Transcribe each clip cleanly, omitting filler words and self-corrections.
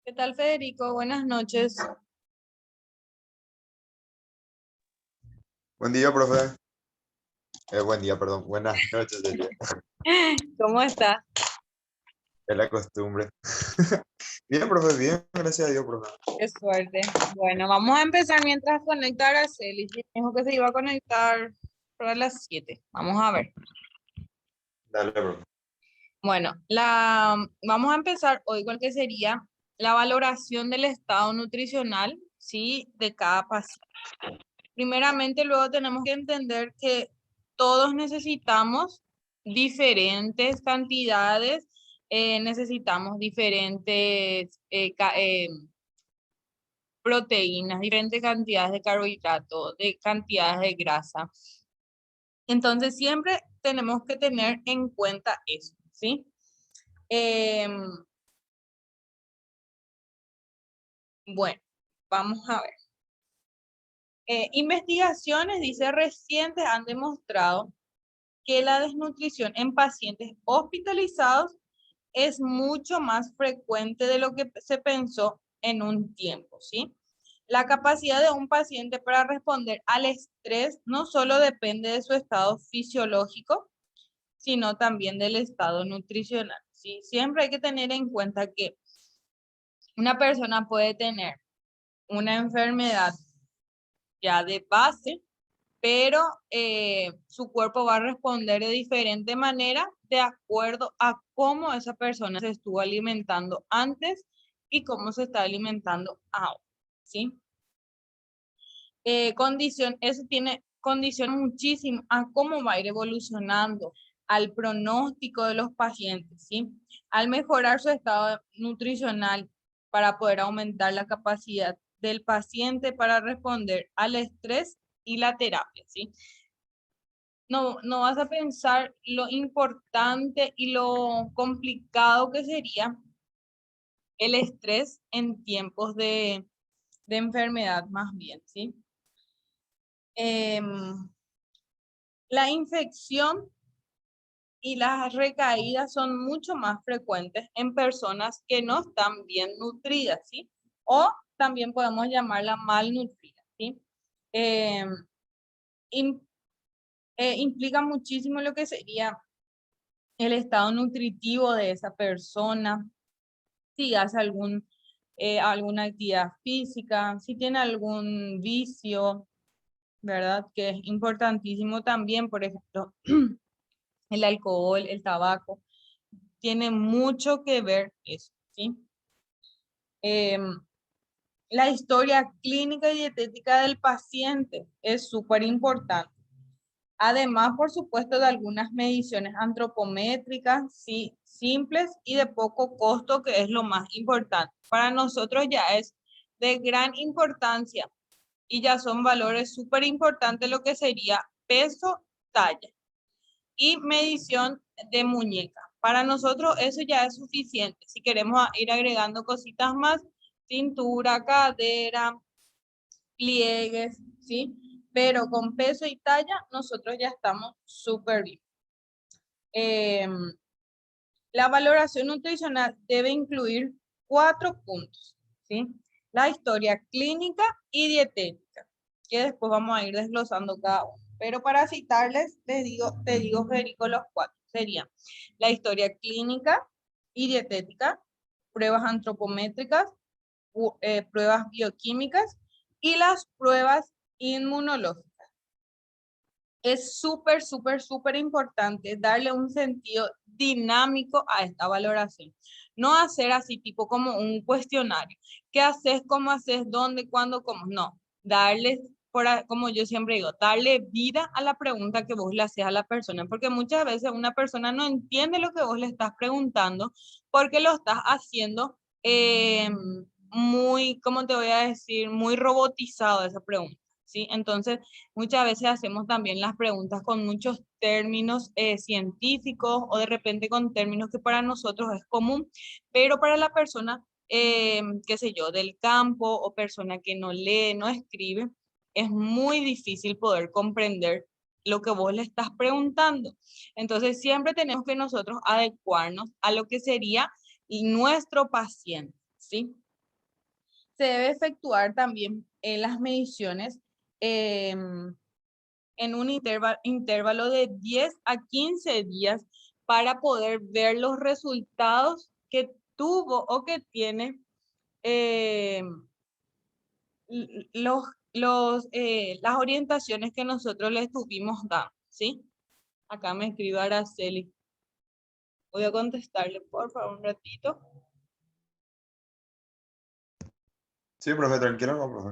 ¿Qué tal, Federico? Buenas noches. Buen día, profe. Buen día, perdón. Buenas noches, sería. ¿Cómo está? Es la costumbre. Bien, profe, bien. Gracias a Dios, profe. Qué suerte. Bueno, vamos a empezar mientras conecta a Araceli. Dijo que se iba a conectar para las 7. Vamos a ver. Dale, profe. Bueno, vamos a empezar hoy con que sería la valoración del estado nutricional, ¿sí? De cada paciente. Primeramente, luego tenemos que entender que todos necesitamos diferentes cantidades, necesitamos diferentes proteínas, diferentes cantidades de carbohidratos, de cantidades de grasa. Entonces, siempre tenemos que tener en cuenta eso, ¿sí? Bueno, vamos a ver. Investigaciones, dice, recientes han demostrado que la desnutrición en pacientes hospitalizados es mucho más frecuente de lo que se pensó en un tiempo, ¿sí? La capacidad de un paciente para responder al estrés no solo depende de su estado fisiológico, sino también del estado nutricional, ¿sí? Siempre hay que tener en cuenta que una persona puede tener una enfermedad ya de base, pero su cuerpo va a responder de diferente manera de acuerdo a cómo esa persona se estuvo alimentando antes y cómo se está alimentando ahora, ¿sí? Eso tiene condición muchísimo a cómo va a ir evolucionando, al pronóstico de los pacientes, ¿sí? Al mejorar su estado nutricional para poder aumentar la capacidad del paciente para responder al estrés y la terapia, ¿sí? No vas a pensar lo importante y lo complicado que sería el estrés en tiempos de enfermedad más bien, ¿sí? La infección y las recaídas son mucho más frecuentes en personas que no están bien nutridas, ¿sí? O también podemos llamarla malnutrida, ¿sí? Eh, Implica muchísimo lo que sería el estado nutritivo de esa persona, si hace alguna actividad física, si tiene algún vicio, ¿verdad? Que es importantísimo también, por ejemplo, el alcohol, el tabaco, tiene mucho que ver eso, ¿sí? La historia clínica y dietética del paciente es súper importante. Además, por supuesto, de algunas mediciones antropométricas, sí, simples y de poco costo, que es lo más importante. Para nosotros ya es de gran importancia y ya son valores súper importantes lo que sería peso, talla y medición de muñeca. Para nosotros eso ya es suficiente. Si queremos ir agregando cositas más, cintura, cadera, pliegues, ¿sí? Pero con peso y talla nosotros ya estamos súper bien. La valoración nutricional debe incluir 4 puntos, ¿sí? La historia clínica y dietética, que después vamos a ir desglosando cada uno. Pero para citarles, te digo, Federico, los 4. Serían la historia clínica y dietética, pruebas antropométricas, pruebas bioquímicas y las pruebas inmunológicas. Es súper, súper, súper importante darle un sentido dinámico a esta valoración. No hacer así tipo como un cuestionario. ¿Qué haces? ¿Cómo haces? ¿Dónde? ¿Cuándo? ¿Cómo? No. Darle, como yo siempre digo, darle vida a la pregunta que vos le haces a la persona. Porque muchas veces una persona no entiende lo que vos le estás preguntando porque lo estás haciendo muy, ¿cómo te voy a decir? Muy robotizado esa pregunta. ¿Sí? Entonces, muchas veces hacemos también las preguntas con muchos términos científicos o de repente con términos que para nosotros es común, pero para la persona, qué sé yo, del campo o persona que no lee, no escribe, es muy difícil poder comprender lo que vos le estás preguntando. Entonces, siempre tenemos que nosotros adecuarnos a lo que sería nuestro paciente, ¿sí? se debe efectuar también las mediciones en un intervalo de 10 a 15 días para poder ver los resultados que tuvo o que tiene las orientaciones que nosotros le estuvimos dando, ¿sí? Acá me escribe Araceli. Voy a contestarle, por favor, un ratito. Sí, profe, tranquilo, no, profe.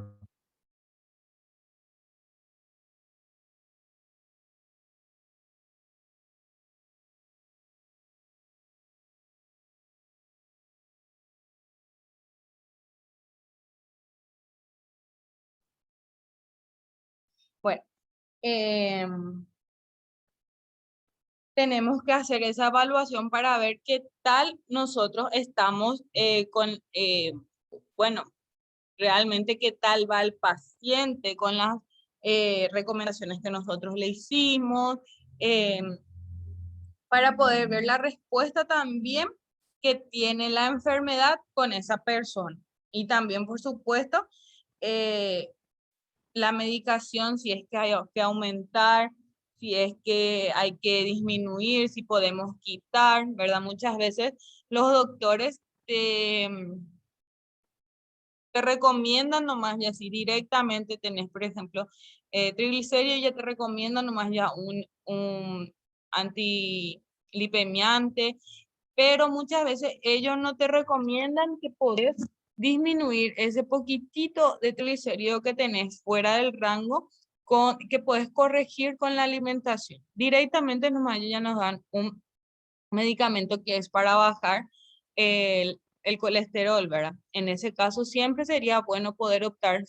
Bueno, tenemos que hacer esa evaluación para ver qué tal nosotros estamos bueno, realmente qué tal va el paciente con las recomendaciones que nosotros le hicimos, para poder ver la respuesta también que tiene la enfermedad con esa persona. Y también, por supuesto, la medicación, si es que hay que aumentar, si es que hay que disminuir, si podemos quitar, ¿verdad? Muchas veces los doctores te recomiendan nomás ya si directamente tenés, por ejemplo, triglicéridos, ya te recomiendan nomás ya un antilipemiante, pero muchas veces ellos no te recomiendan que podés disminuir ese poquitito de triglicérido que tenés fuera del rango que puedes corregir con la alimentación. Directamente nomás ellos ya nos dan un medicamento que es para bajar el colesterol, ¿verdad? En ese caso siempre sería bueno poder optar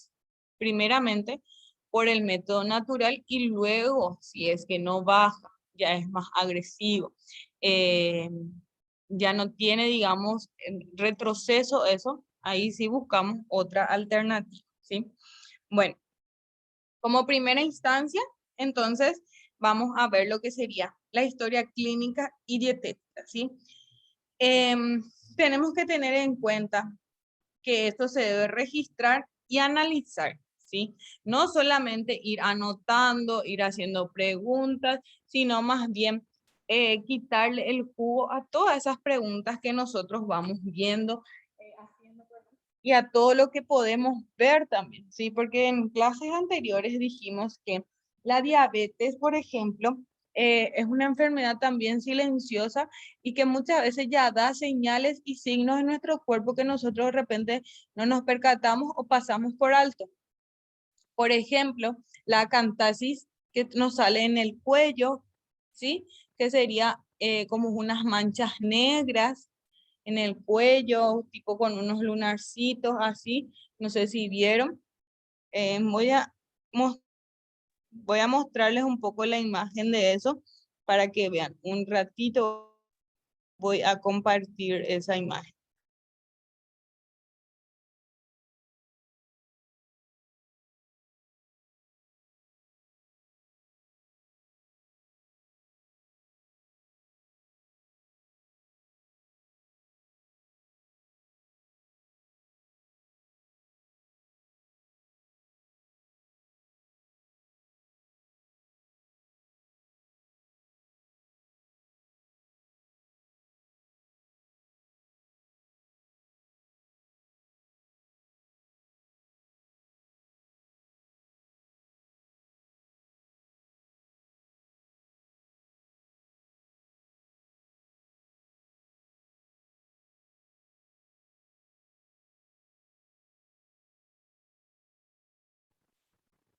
primeramente por el método natural y luego, si es que no baja, ya es más agresivo, ya no tiene, digamos, retroceso eso, ahí sí buscamos otra alternativa, ¿sí? Bueno, como primera instancia, entonces vamos a ver lo que sería la historia clínica y dietética, ¿sí? Tenemos que tener en cuenta que esto se debe registrar y analizar, ¿sí? No solamente ir anotando, ir haciendo preguntas, sino más bien quitarle el jugo a todas esas preguntas que nosotros vamos viendo, y a todo lo que podemos ver también, ¿sí? Porque en clases anteriores dijimos que la diabetes, por ejemplo, es una enfermedad también silenciosa y que muchas veces ya da señales y signos en nuestro cuerpo que nosotros de repente no nos percatamos o pasamos por alto. Por ejemplo, la acantasis que nos sale en el cuello, ¿sí? Que sería como unas manchas negras en el cuello, tipo con unos lunarcitos así. No sé si vieron. Voy a, voy a mostrarles un poco la imagen de eso para que vean. Un ratito voy a compartir esa imagen.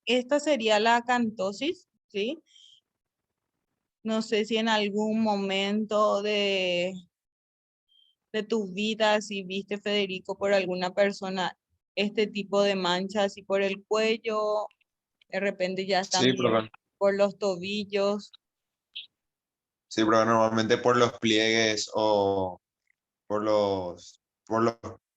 Esta sería la acantosis, ¿sí? No sé si en algún momento de tu vida, si viste, Federico, por alguna persona este tipo de manchas y por el cuello, de repente ya Sí, también profe. por los tobillos. Sí, profe, normalmente por los pliegues o por los,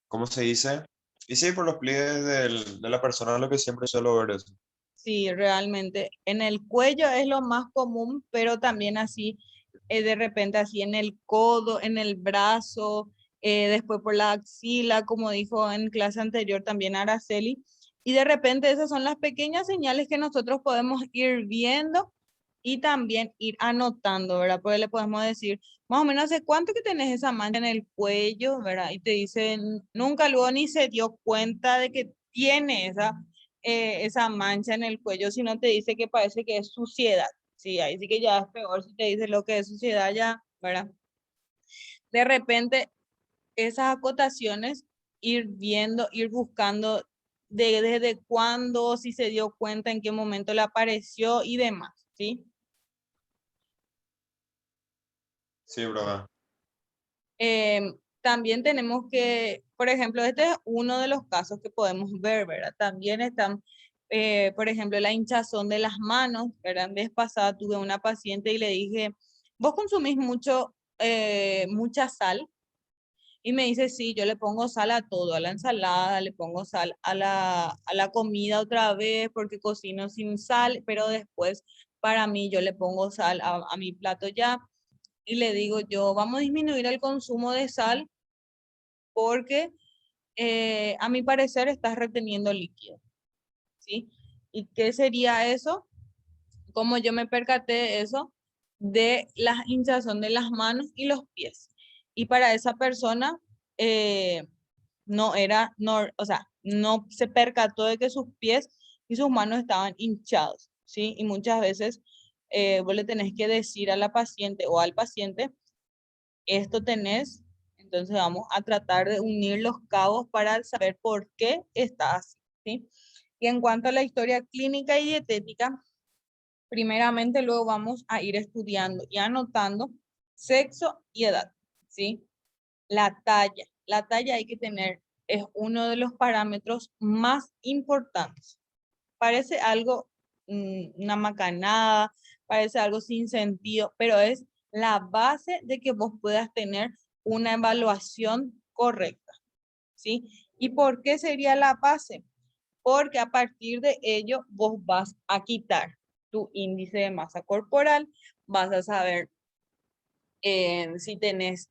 ¿cómo se dice? Y sí, por los pliegues de la persona, lo que siempre suelo ver eso. Sí, realmente en el cuello es lo más común, pero también así, de repente así en el codo, en el brazo, después por la axila, como dijo en clase anterior también Araceli, y de repente esas son las pequeñas señales que nosotros podemos ir viendo y también ir anotando, ¿verdad? Porque le podemos decir, más o menos, ¿hace cuánto que tenés esa mancha en el cuello, ¿verdad? Y te dicen, nunca luego ni se dio cuenta de que tiene esa mancha en el cuello, sino te dice que parece que es suciedad. Sí, ahí sí que ya es peor si te dice lo que es suciedad ya, ¿verdad? De repente, esas acotaciones, ir viendo, ir buscando desde cuándo, si se dio cuenta, en qué momento le apareció y demás, ¿sí? Sí, profe. También tenemos que, por ejemplo, este es uno de los casos que podemos ver, ¿verdad? También están, por ejemplo, la hinchazón de las manos, ¿verdad? La vez pasada tuve una paciente y le dije, ¿vos consumís mucha sal? Y me dice, sí, yo le pongo sal a todo, a la ensalada, le pongo sal a la comida otra vez porque cocino sin sal, pero después para mí yo le pongo sal a mi plato ya. Y le digo yo, vamos a disminuir el consumo de sal porque a mi parecer estás reteniendo líquido, ¿sí? ¿Y qué sería eso? Como yo me percaté de eso, de la hinchazón de las manos y los pies. Y para esa persona no era, no, o sea, no se percató de que sus pies y sus manos estaban hinchados, ¿sí? Y muchas veces vos le tenés que decir a la paciente o al paciente, esto tenés, entonces vamos a tratar de unir los cabos para saber por qué está así, ¿sí? Y en cuanto a la historia clínica y dietética, primeramente luego vamos a ir estudiando y anotando sexo y edad, ¿sí? La talla hay que tener, es uno de los parámetros más importantes. Parece algo, una macanada, parece algo sin sentido, pero es la base de que vos puedas tener una evaluación correcta, ¿sí? ¿Y por qué sería la base? Porque a partir de ello vos vas a quitar tu índice de masa corporal, vas a saber si tenés,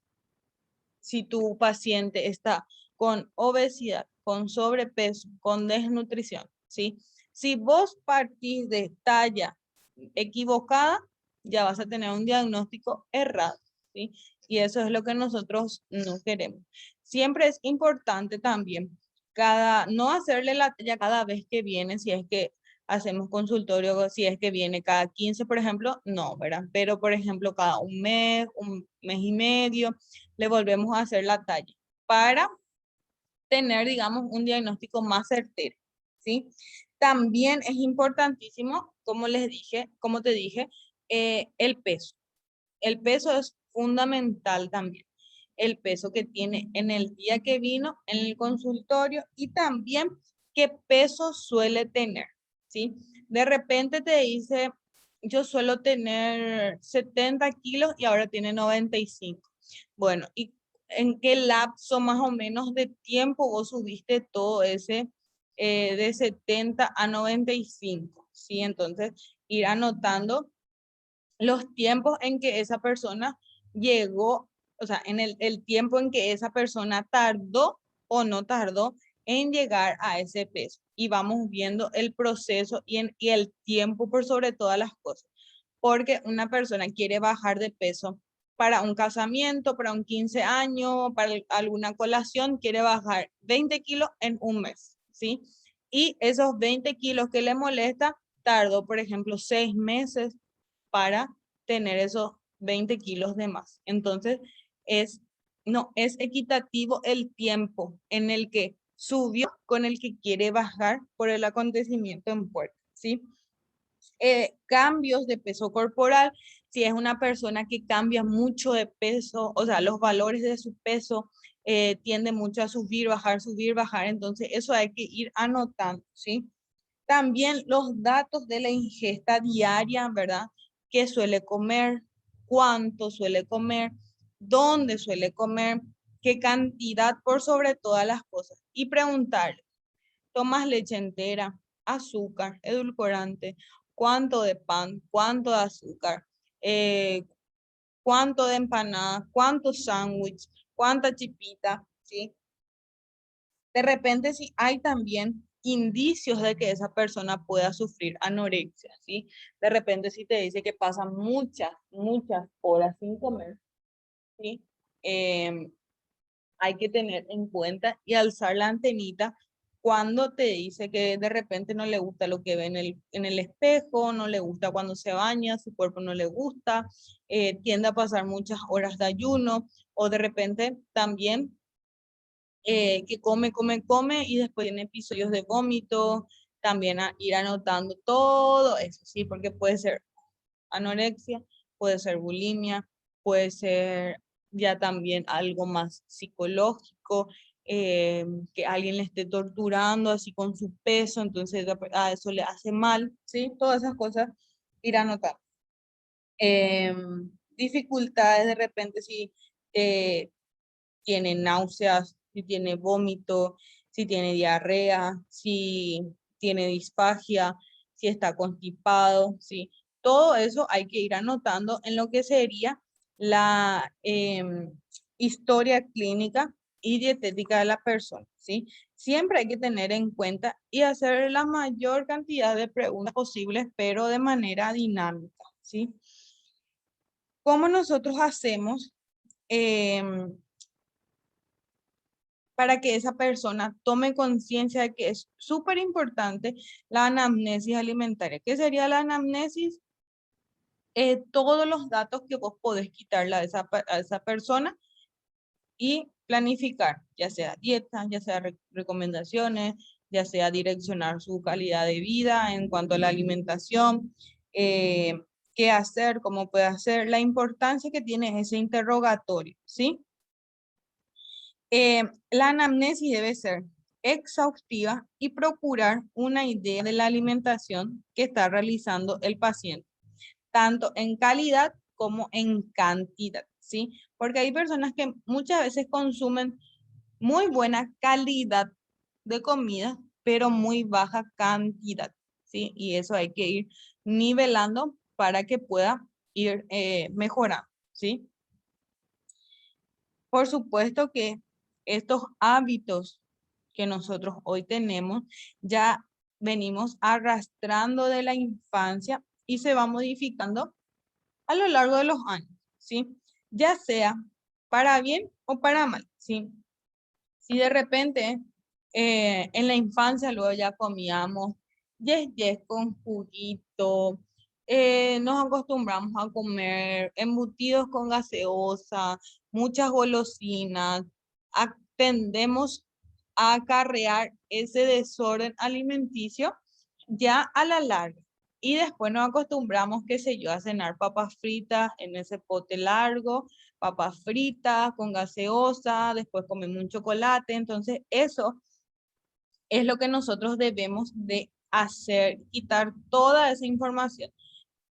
si tu paciente está con obesidad, con sobrepeso, con desnutrición, ¿sí? Si vos partís de talla equivocada, ya vas a tener un diagnóstico errado, ¿sí? Y eso es lo que nosotros no queremos. Siempre es importante también no hacerle la talla cada vez que viene, si es que hacemos consultorio, si es que viene cada 15, por ejemplo, no, ¿verdad? Pero, por ejemplo, cada un mes y medio, le volvemos a hacer la talla para tener, digamos, un diagnóstico más certero, ¿sí? También es importantísimo, como les dije, como te dije, el peso. El peso es fundamental también. El peso que tiene en el día que vino, en el consultorio y también qué peso suele tener, ¿sí? De repente te dice, yo suelo tener 70 kilos y ahora tiene 95. Bueno, ¿y en qué lapso más o menos de tiempo vos subiste todo ese de 70 a 95? ¿Sí? Entonces, ir anotando los tiempos en que esa persona llegó, o sea, en el tiempo en que esa persona tardó o no tardó en llegar a ese peso. Y vamos viendo el proceso y el tiempo por sobre todas las cosas. Porque una persona quiere bajar de peso para un casamiento, para un 15 años, para alguna colación, quiere bajar 20 kilos en un mes, ¿sí? Y esos 20 kilos que le molesta, tardó, por ejemplo, 6 meses para tener esos 20 kilos de más. Entonces, no es equitativo el tiempo en el que subió con el que quiere bajar por el acontecimiento en puerta, ¿sí? Cambios de peso corporal, si es una persona que cambia mucho de peso, o sea, los valores de su peso tiende mucho a subir, bajar, entonces eso hay que ir anotando, ¿sí? También los datos de la ingesta diaria, ¿verdad? ¿Qué suele comer? ¿Cuánto suele comer? ¿Dónde suele comer? ¿Qué cantidad por sobre todas las cosas? Y preguntarle, ¿tomas leche entera, azúcar, edulcorante? ¿Cuánto de pan? ¿Cuánto de azúcar? Eh, cuánto de empanada, cuánto sándwich, cuánta chipita, ¿sí? De repente, si hay también indicios de que esa persona pueda sufrir anorexia, ¿sí? De repente, si te dice que pasa muchas horas sin comer, ¿sí? Hay que tener en cuenta y alzar la antenita cuando te dice que de repente no le gusta lo que ve en el espejo, no le gusta cuando se baña, su cuerpo no le gusta, tiende a pasar muchas horas de ayuno, o de repente también que come y después tiene episodios de vómito, también ir anotando todo eso, ¿sí? Porque puede ser anorexia, puede ser bulimia, puede ser ya también algo más psicológico, que alguien le esté torturando así con su peso, entonces a eso le hace mal, ¿sí? Todas esas cosas ir anotando. Dificultades de repente si tiene náuseas, si tiene vómito, si tiene diarrea, si tiene disfagia, si está constipado, ¿sí? Todo eso hay que ir anotando en lo que sería la historia clínica y dietética de la persona, ¿sí? Siempre hay que tener en cuenta y hacer la mayor cantidad de preguntas posibles, pero de manera dinámica, ¿sí? ¿Cómo nosotros hacemos para que esa persona tome conciencia de que es súper importante la anamnesis alimentaria? ¿Qué sería la anamnesis? Todos los datos que vos podés quitarle a esa persona y planificar, ya sea dieta, ya sea recomendaciones, ya sea direccionar su calidad de vida en cuanto a la alimentación, qué hacer, cómo puede hacer, la importancia que tiene ese interrogatorio, ¿sí? La anamnesis debe ser exhaustiva y procurar una idea de la alimentación que está realizando el paciente, tanto en calidad como en cantidad, ¿sí? Porque hay personas que muchas veces consumen muy buena calidad de comida, pero muy baja cantidad, ¿sí? Y eso hay que ir nivelando para que pueda ir mejorando, ¿sí? Por supuesto que estos hábitos que nosotros hoy tenemos ya venimos arrastrando de la infancia y se va modificando a lo largo de los años, ¿sí? Ya sea para bien o para mal, ¿sí? Si de repente en la infancia luego ya comíamos yes con juguito, nos acostumbramos a comer embutidos con gaseosa, muchas golosinas, tendemos a acarrear ese desorden alimenticio ya a la larga. Y después nos acostumbramos, qué sé yo, a cenar papas fritas en ese pote largo, papas fritas con gaseosa, después comemos un chocolate. Entonces, eso es lo que nosotros debemos de hacer, quitar toda esa información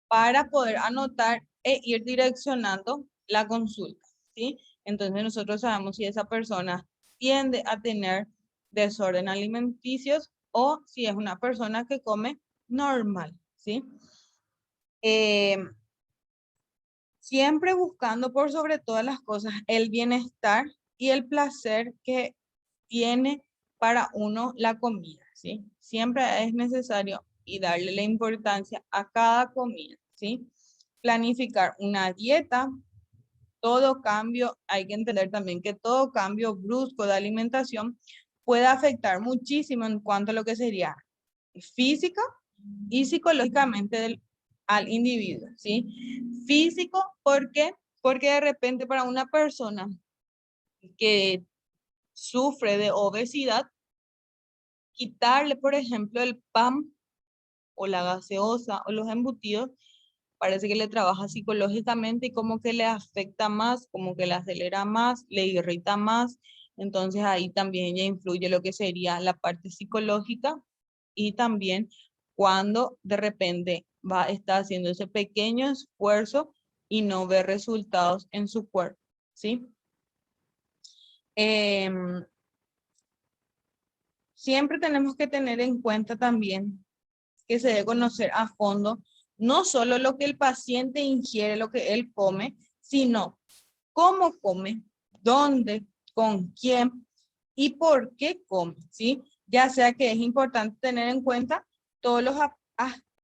para poder anotar e ir direccionando la consulta, ¿sí? Entonces, nosotros sabemos si esa persona tiende a tener desorden alimenticios o si es una persona que come normal, ¿sí? Siempre buscando por sobre todas las cosas el bienestar y el placer que tiene para uno la comida, ¿sí? Siempre es necesario y darle la importancia a cada comida, ¿sí? Planificar una dieta, todo cambio, hay que entender también que todo cambio brusco de alimentación puede afectar muchísimo en cuanto a lo que sería física y psicológicamente al individuo, ¿sí? Físico, ¿por qué? Porque de repente para una persona que sufre de obesidad, quitarle, por ejemplo, el pan o la gaseosa o los embutidos, parece que le trabaja psicológicamente y como que le afecta más, como que le acelera más, le irrita más. Entonces ahí también ya influye lo que sería la parte psicológica y también cuando de repente está haciendo ese pequeño esfuerzo y no ve resultados en su cuerpo, ¿sí? Siempre tenemos que tener en cuenta también que se debe conocer a fondo no solo lo que el paciente ingiere, lo que él come, sino cómo come, dónde, con quién y por qué come, ¿sí? Ya sea que es importante tener en cuenta todos los